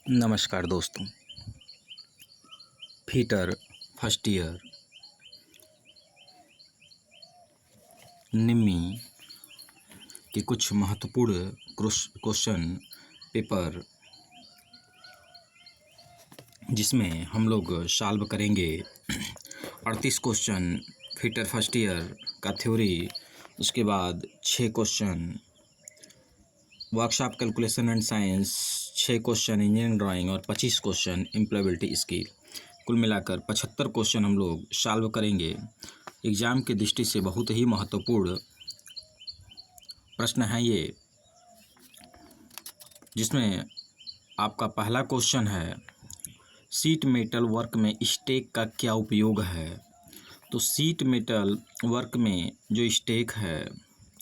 नमस्कार दोस्तों। Fitter first year निम्मी के कुछ महत्वपूर्ण क्वेश्चन पेपर जिसमें हम लोग सॉल्व करेंगे 38 क्वेश्चन फीटर फर्स्ट ईयर का थ्योरी। उसके बाद 6 question workshop calculation and science, 6 question engineering drawing और 25 क्वेश्चन एम्प्लॉयबिलिटी स्किल। कुल मिलाकर 75 क्वेश्चन हम लोग सॉल्व करेंगे। एग्ज़ाम की दृष्टि से बहुत ही महत्वपूर्ण प्रश्न है ये, जिसमें आपका पहला क्वेश्चन है शीट मेटल वर्क में स्टेक का क्या उपयोग है। तो शीट मेटल वर्क में जो स्टेक है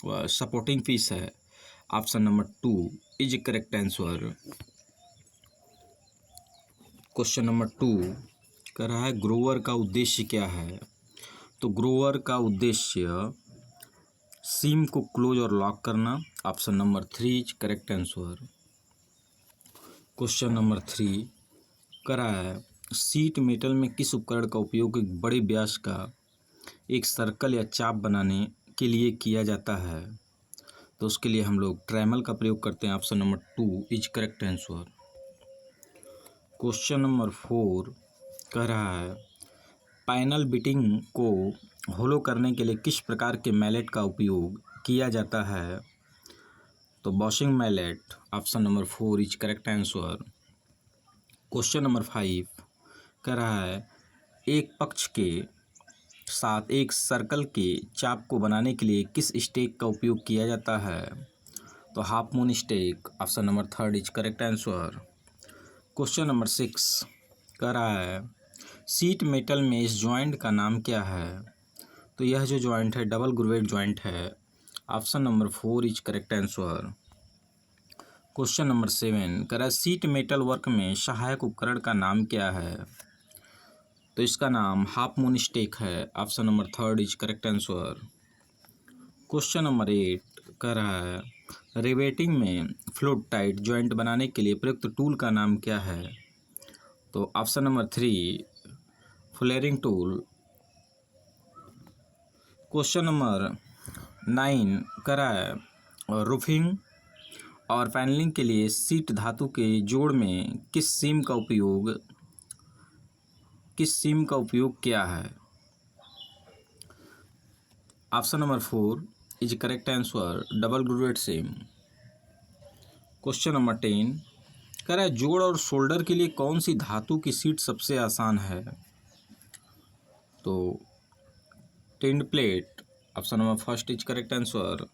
वह सपोर्टिंग पीस है। Option number 2 is correct answer. Question number 2 कह रहा है ग्रोवर का उद्देश्य क्या है। तो ग्रोवर का उद्देश्य सीम को क्लोज और लॉक करना। Option number 3 is correct answer. Question number 3 कह रहा है शीट मेटल में किस उपकरण का उपयोग एक बड़े व्यास का एक सर्कल या चाप बनाने के लिए किया जाता है। तो उसके लिए हम लोग ट्रेमल का प्रयोग करते हैं। Option number 2 is correct answer. Question number 4 कह रहा है पैनल बिटिंग को होलो करने के लिए किस प्रकार के मैलेट का उपयोग किया जाता है। तो bossing mallet. Option number 4 is correct answer. Question number 5 कह रहा है एक पक्ष के साथ एक सर्कल के चाप को बनाने के लिए किस स्टेक का उपयोग किया जाता है। तो half moon stake. Option number 3 is correct answer. Question number 6 कह रहा है शीट मेटल में इस जॉइंट का नाम क्या है। तो यह जो जॉइंट है डबल ग्रूवेड जॉइंट है। Option number 4 is correct answer. Question number 7 कह रहा है शीट मेटल वर्क में सहायक उपकरण का नाम क्या है। तो इसका नाम हाफ मून स्टेक है। Option number 3 is correct answer. Question number 8 कह रहा है रिवेटिंग में फ्लूट टाइट जॉइंट बनाने के लिए प्रयुक्त टूल का नाम क्या है। तो option number 3 flaring tool. Question number 9 कह रहा है रूफिंग और पैनलिंग के लिए शीट धातु के जोड़ में किस सीम का उपयोग किया है। Option number 4 is correct answer double grooved seam. Question number 10 कह रहा है जोड़ और शोल्डर के लिए कौन सी धातु की शीट सबसे आसान है। तो tinned plate. Option number 1 is correct answer.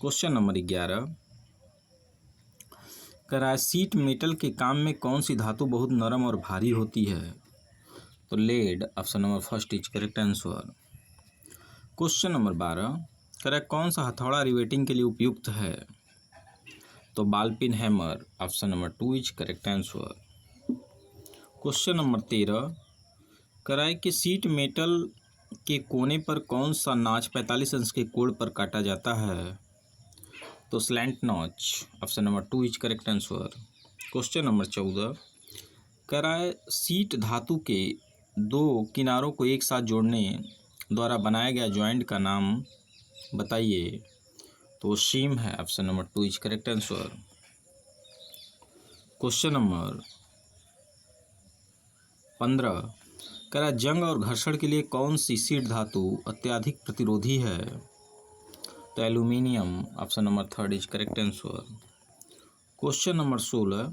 Question number 11 कह रहा है शीट मेटल के काम में कौन सी धातु बहुत नरम और भारी होती है। तो lead. Option number 1 is correct answer. Question number 12 कह रहा है कौन सा हथौड़ा रिवेटिंग के लिए उपयुक्त है। तो ball pin hammer. Option number 2 is correct answer. Question number 13 कह रहा है कि शीट मेटल के कोने पर कौन सा नॉच 45 अंश के कोण पर काटा जाता है। तो slant notch. Option number 2 is correct answer. Question number 14 कह रहा है शीट धातु के दो किनारों को एक साथ जोड़ने द्वारा बनाया गया जॉइंट का नाम बताइए। तो सीम है। Option number 2 is correct answer. Question number 15 कह रहा है जंग और घर्षण के लिए कौन सी शीट धातु अत्यधिक प्रतिरोधी है। तो aluminium. Option number 3 is correct answer. Question number 16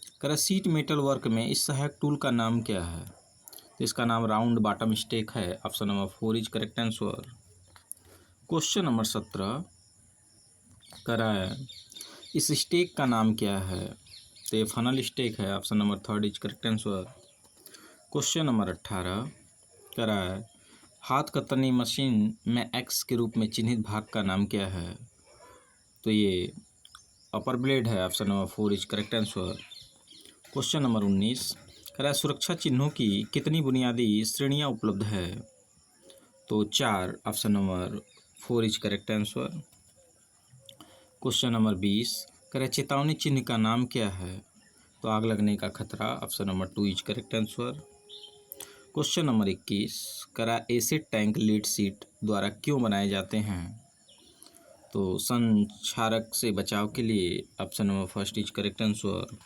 कह रहा है शीट मेटल वर्क में इस सहायक टूल का नाम क्या है। तो इसका नाम राउंड बॉटम स्टेक है। Option number 4 is correct answer. Question number 17 कह रहा है इस स्टेक का नाम क्या है। तो ये फनल स्टेक है। Option number 3 is correct answer. Question number 18 कह रहा है हाथ कतरनी मशीन में एक्स के रूप में चिन्हित भाग का नाम क्या है। तो ये अपर ब्लेड है। Option number 4 is correct answer. Question number 19 कह रहा है सुरक्षा चिन्हों की कितनी बुनियादी श्रेणियां उपलब्ध है। तो 4। Option number 4 is correct answer. Question number 20 कह रहा है चेतावनी चिन्ह का नाम क्या है। तो आग लगने का खतरा, option number 2 is correct answer. Question number 21, करा एसिड टैंक लीड सीट द्वारा क्यों बनाए जाते हैं? तो संक्षारक से बचाव के लिए, option number first is correct answer.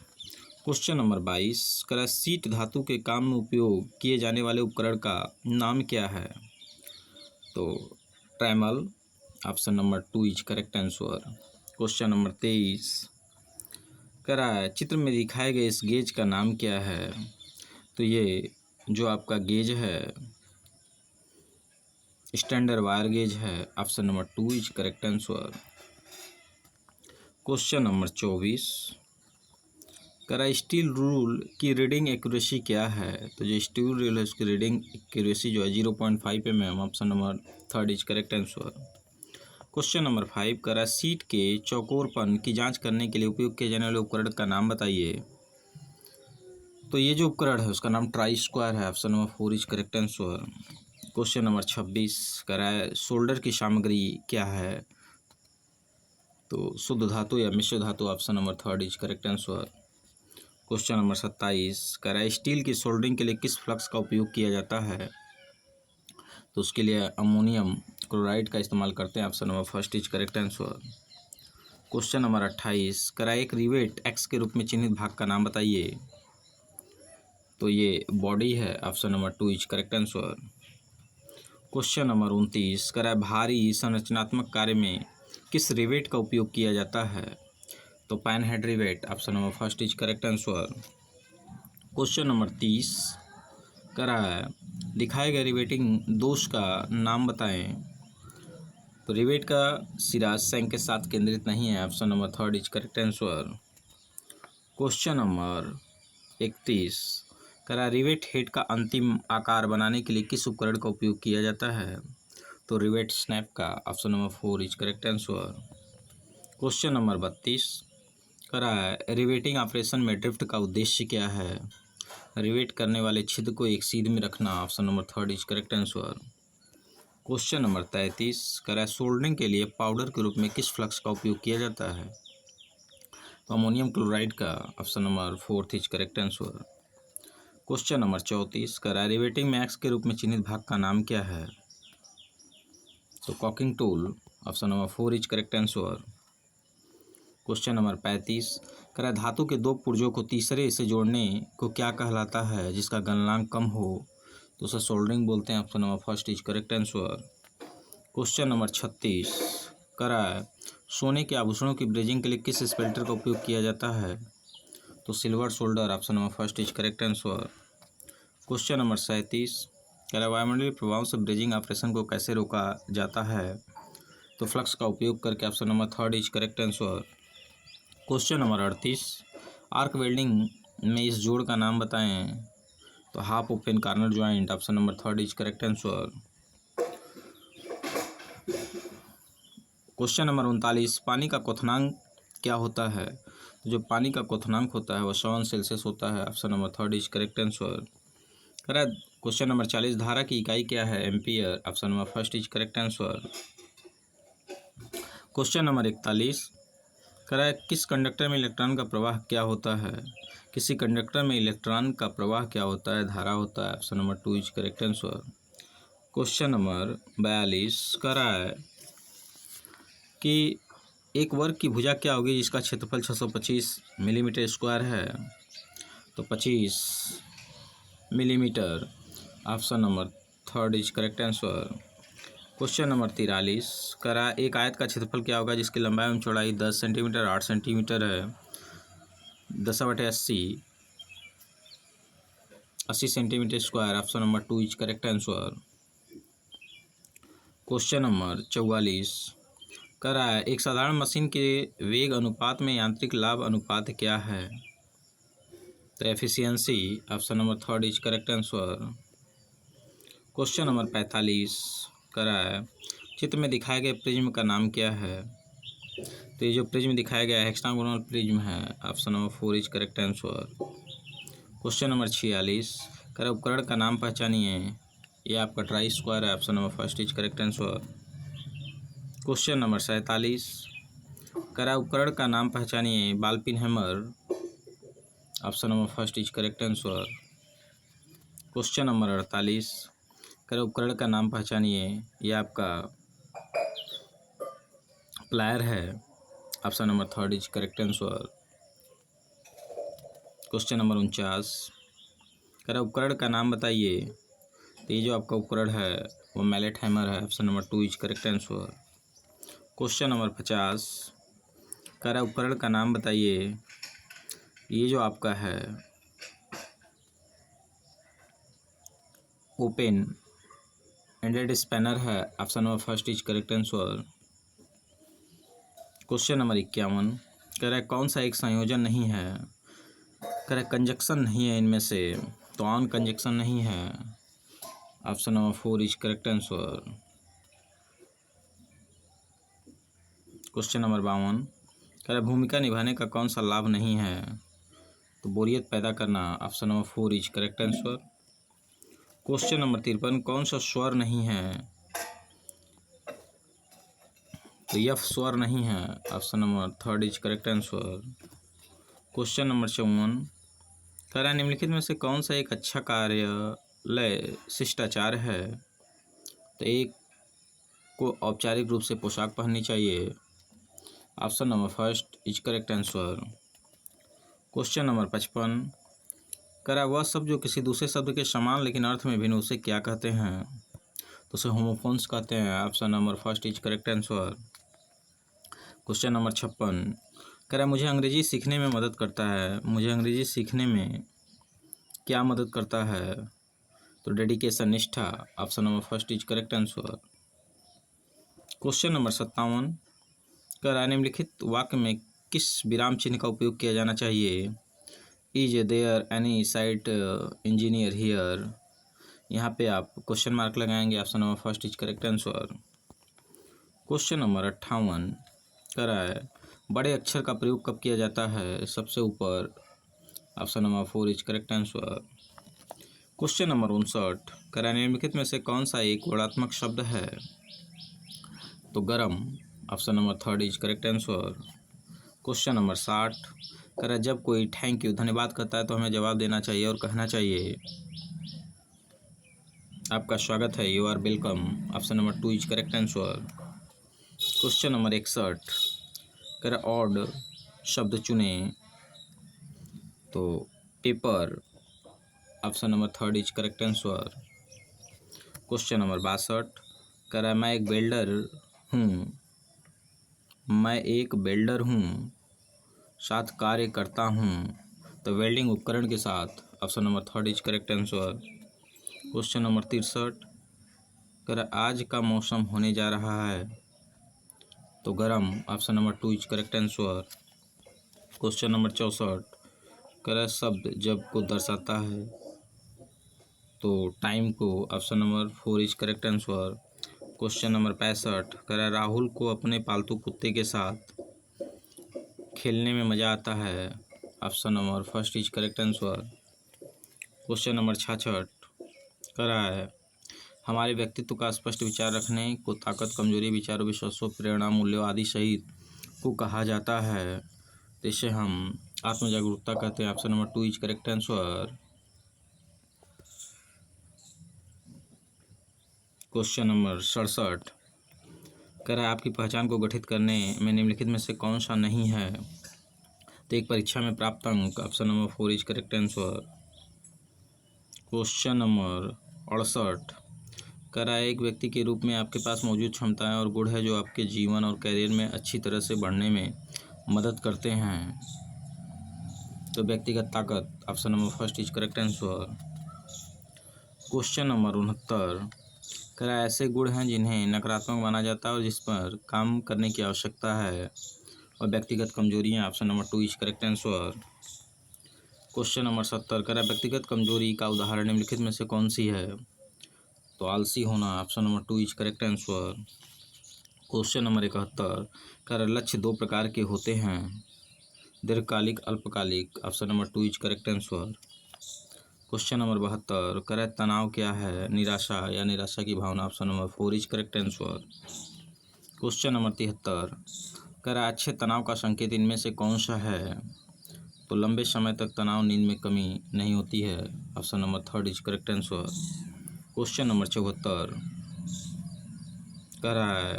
Question number 22, करा सीट धातु के काम में उपयोग किए जाने वाले उपकरण का नाम क्या है? तो ट्रैमल, option number 2 is correct answer. Question number 23, करा चित्र में दिखाए गए इस गेज का नाम क्या है? तो ये जो आपका गेज है स्टैंडर्ड वायर गेज है, option number 2 is correct answer. Question number 24, करा स्टील रूल की रीडिंग एक्यूरेसी क्या है? तो जो स्टील रूल है उसकी रीडिंग एक्यूरेसी जो है 0.5 mm, option number 3 is correct answer. Question number 5, करा सीट के चौकोरपन की जांच करने के लिए उपयोग किए जाने वाले उपकरण का नाम बताइए। तो ये जो उपकरण है उसका नाम ट्राई स्क्वायर है, option number 4 is correct answer. Question number 26, करा सोल्डर की सामग्री क्या है? तो शुद्ध धातु या मिश्र धातु, option number 3 is correct answer. Question number 27, करा स्टील की सोल्डरिंग के लिए किस फ्लक्स का उपयोग किया जाता है? तो उसके लिए अमोनियम क्लोराइड का इस्तेमाल करते हैं, option number first is correct answer. Question number 28, करा एक रिवेट एक्स के रूप में चिन्हित भाग का नाम बताइए। तो ये बॉडी है, option number 2 is correct answer. Question number 29, करा भारी संरचनात्मक कार्य में किस रिवेट का उपयोग किया जाता है? तो pan head rivet, option number first is correct answer. Question number 30, करा दिखाए गए रिवेटिंग दोष का नाम बताएं। तो रिवेट का सिरा संग के साथ केंद्रित नहीं है, option number 3 is correct answer. Question number 31, करा रिवेट हेड का अंतिम आकार बनाने के लिए किस उपकरण का उपयोग किया जाता है? तो रिवेट स्नैप का, option number 4 is correct answer. Question number 32, करा रिवेटिंग ऑपरेशन में ड्रिफ्ट का उद्देश्य क्या है? रिवेट करने वाले छिद्र को एक सीध में रखना, option number 3 is correct answer. Question number 33, करा सोल्डरिंग के लिए पाउडर के रूप में किस फ्लक्स का उपयोग किया जाता है? तो अमोनियम क्लोराइड का, option number 4 is correct answer. Question number 34, करा रिवेटिंग मैक्स के रूप में चिन्हित भाग का नाम क्या है? तो caulking tool, option number 4 is correct answer. Question number 35, करा धातु के दो पुर्जों को तीसरे से जोड़ने को क्या कहलाता है जिसका गलनांक कम हो? तो उसे सोल्डरिंग बोलते हैं, option number first is correct answer. Question number 36, करा सोने के आभूषणों की ब्रेजिंग के लिए किस स्पेल्टर का उपयोग किया जाता है? तो silver solder, option number first is correct answer. Question number 37, करा वायुमंडलीय प्रभाव से ब्रेजिंग ऑपरेशन को कैसे रोका जाता है? तो फ्लक्स का उपयोग करके, option number 3 is correct answer. Question number 38, arc welding में इस जोड़ का नाम बताएं। तो half open corner joint, option number 3 is correct answer. Question number 39, पानी का क्वथनांक क्या होता है? जो पानी का क्वथनांक होता है वह 7 सेल्सियस होता है, option number 3 is correct answer. करा क्वेश्चन नंबर 40, धारा की इकाई क्या है? Ampere, option number first is correct answer. Question number 41, करा किस कंडक्टर में इलेक्ट्रॉन का प्रवाह क्या होता है? किसी कंडक्टर में इलेक्ट्रॉन का प्रवाह क्या होता है? धारा होता है, option number 2 is correct answer. Question number 42, करा कि एक वर्ग की भुजा क्या होगी जिसका क्षेत्रफल 625 मिलीमीटर स्क्वायर है? तो 25 millimetre, option number 3 is correct answer. Question number 43, करा एक आयत का क्षेत्रफल क्या होगा जिसकी लंबाई एवं चौड़ाई 10 सेंटीमीटर 8 सेंटीमीटर है? 10/80 80 centimetre square, option number 2 is correct answer. Question number 44, करा एक साधारण मशीन के वेग अनुपात में यांत्रिक लाभ अनुपात क्या है? तो efficiency, option number 3 is correct answer. Question number 45, करा चित्र में दिखाए गए प्रिज्म का नाम क्या है? तो ये जो प्रिज्म दिखाया गया है हेक्सागोनल प्रिज्म है, option number 4 is correct answer. Question number 46, करा उपकरण का नाम पहचानिए। ये आपका ट्राई स्क्वायर है, option number first is correct answer. Question number 47, करा उपकरण का नाम पहचानिए। बाल pin hammer, option number first is correct answer. Question number 48, करें उपकरण का नाम पहचानिए। यह आपका प्लायर है। Option number third is correct answer. Question number 49, करें उपकरण का नाम बताइए। तो ये जो आपका उपकरण है वो मैलेट हैमर है। Option number two is correct answer. Question number 50, करें उपकरण का नाम बताइए। ये जो आपका है ओपन एंडेड स्पैनर है। Option number first is correct answer. Question number 51, कह रहा है कौन सा एक संयोजन नहीं है। कह रहा है कंजक्शन नहीं है इनमें से, तो ऑन कंजक्शन नहीं है। Option number four is correct answer. Question number 52, कह रहा है भूमिका निभाने का कौन सा लाभ नहीं है। तो बोरियत पैदा करना। Option number four is correct answer. Question number 53, कौन सा स्वर नहीं है। तो यफ स्वर नहीं है। Option number third is correct answer. Question number 54, कह रहा है निम्नलिखित में से कौन सा एक अच्छा कार्यालय शिष्टाचार है। तो एक को औपचारिक रूप से पोशाक पहननी चाहिए। Option number first is correct answer. Question number 55, कह रहा है वह शब्द जो किसी दूसरे शब्द के समान लेकिन अर्थ में भिन्न उसे क्या कहते हैं। तो उसे होमोफोन्स कहते हैं। Option number first is correct answer. Question number 56, कह रहा है मुझे अंग्रेजी सीखने में मदद करता है। मुझे अंग्रेजी सीखने में क्या मदद करता है। तो डेडिकेशन, निष्ठा। Option number first is correct answer. Question number 57, कह रहा है निम्नलिखित वाक्य में किस विराम चिन्ह का उपयोग किया जाना चाहिए। Is there any site engineer here. यहाँ पे आप क्वेश्चन मार्क लगाएंगे। Option number first is correct answer. Question number 58, कह रहा है बड़े अक्षर का प्रयोग कब किया जाता है। सबसे ऊपर। Option number four is correct answer. Question number 59, कह रहा है निम्नलिखित में से कौन सा एक वर्णात्मक शब्द है। तो गरम। Option number third is correct answer. Question number 60, कह रहा है जब कोई थैंक यू धन्यवाद करता है तो हमें जवाब देना चाहिए और कहना चाहिए आपका स्वागत है, you are welcome. Option number two is correct answer. Question number 61, कह रहा ऑड शब्द चुने। तो paper. Option number third is correct answer. Question number 62, कह रहा है मैं एक बिल्डर हूँ। मैं एक बिल्डर हूँ साथ कार्य करता हूँ। तो वेल्डिंग उपकरण के साथ। Option number third is correct answer. Question number 63, कह रहा आज का मौसम होने जा रहा है। तो गर्म। Option number two is correct answer. Question number 64, कह रहा शब्द जब को दर्शाता है। तो टाइम को। Option number four is correct answer. Question number 65, कह रहा राहुल को अपने पालतू कुत्ते के साथ खेलने में मज़ा आता है। Option number first is correct answer. Question number 66, कह रहा है हमारे व्यक्तित्व का स्पष्ट विचार रखने को ताकत, कमजोरी, विचारों, विश्वासों, प्रेरणा, मूल्यों आदि सहित को कहा जाता है। तो इसे हम आत्मजागरूकता कहते हैं। Option number two is correct answer. Question number 67, कह रहा है आपकी पहचान को गठित करने में निम्नलिखित में से कौन सा नहीं है। तो एक परीक्षा में प्राप्त अंक। Option number four is correct answer. Question number 68, कह रहा है एक व्यक्ति के रूप में आपके पास मौजूद क्षमताएं और गुण है जो आपके जीवन और कैरियर में अच्छी तरह से बढ़ने में मदद करते हैं। तो व्यक्तिगत ताकत। Option number first is correct answer. Question number 69, कह रहा है ऐसे गुण हैं जिन्हें नकारात्मक माना जाता है और जिस पर काम करने की आवश्यकता है। और व्यक्तिगत कमजोरियाँ। Option number two is correct answer. Question number 70, कह रहा है व्यक्तिगत कमजोरी का उदाहरण निम्नलिखित में से कौन सी है। तो आलसी होना। Option number two is correct answer. Question number 71, कह रहा है लक्ष्य दो प्रकार के होते हैं, दीर्घकालिक, अल्पकालिक। Option number two is correct answer. Question number 72, कह रहा है तनाव क्या है, निराशा या निराशा की भावना। Option number four is correct answer. Question number 73, कह रहा है अच्छे तनाव का संकेत इनमें से कौन सा है। तो लंबे समय तक तनाव नींद में कमी नहीं होती है। Option number 3 is correct answer. Question number 74 कह रहा है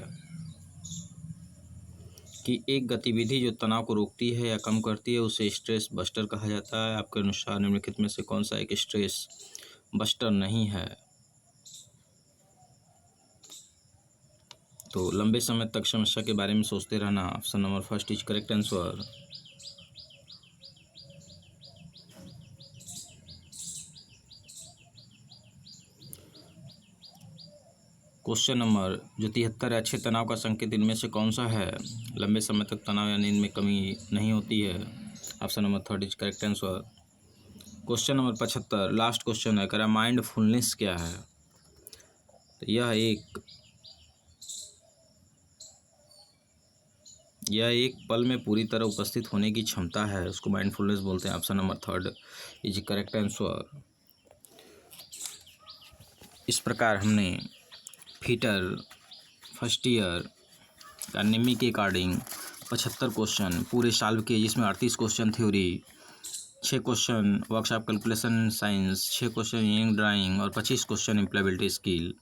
कि एक गतिविधि जो तनाव को रोकती है या कम करती है उसे स्ट्रेस बस्टर कहा जाता है। आपके अनुसार निम्नलिखित में से कौन सा एक स्ट्रेस बस्टर नहीं है? तो लंबे समय तक समस्या के बारे में सोचते रहना। Option number 1 is correct answer. Question number जो 73 अच्छे तनाव का संकेत इनमें से कौन सा है? लंबे समय तक तनाव या नींद में कमी नहीं होती है। Option number 3 is correct answer. Question number 75 last question है, कह रहा माइंडफुलनेस क्या है? तो यह एक पल में पूरी तरह उपस्थित होने की क्षमता है, उसको माइंडफुलनेस बोलते हैं। Option number 3 is correct answer. इस प्रकार हमने फीटर फर्स्ट ईयर का निम्मी के अकॉर्डिंग 75 क्वेश्चन पूरे सॉल्व किए, जिसमें 38 question theory, 6 question workshop calculation science, 6 question engineering drawing और 25 क्वेश्चन एम्प्लॉयबिलिटी स्किल।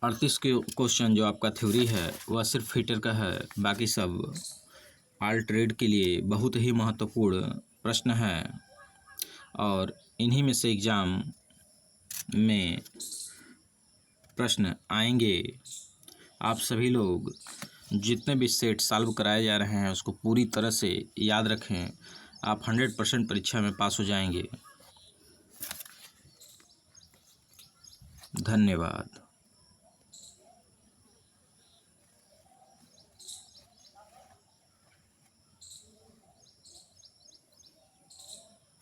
38 क्वेश्चन जो आपका थ्योरी है वह सिर्फ फीटर का है, बाकी सब ऑल ट्रेड के लिए बहुत ही महत्वपूर्ण प्रश्न है और इन्हीं में से एग्ज़ाम में प्रश्न आएंगे। आप सभी लोग जितने भी सेट सॉल्व कराए जा रहे हैं उसको पूरी तरह से याद रखें, आप 100% परीक्षा में पास हो जाएंगे। धन्यवाद।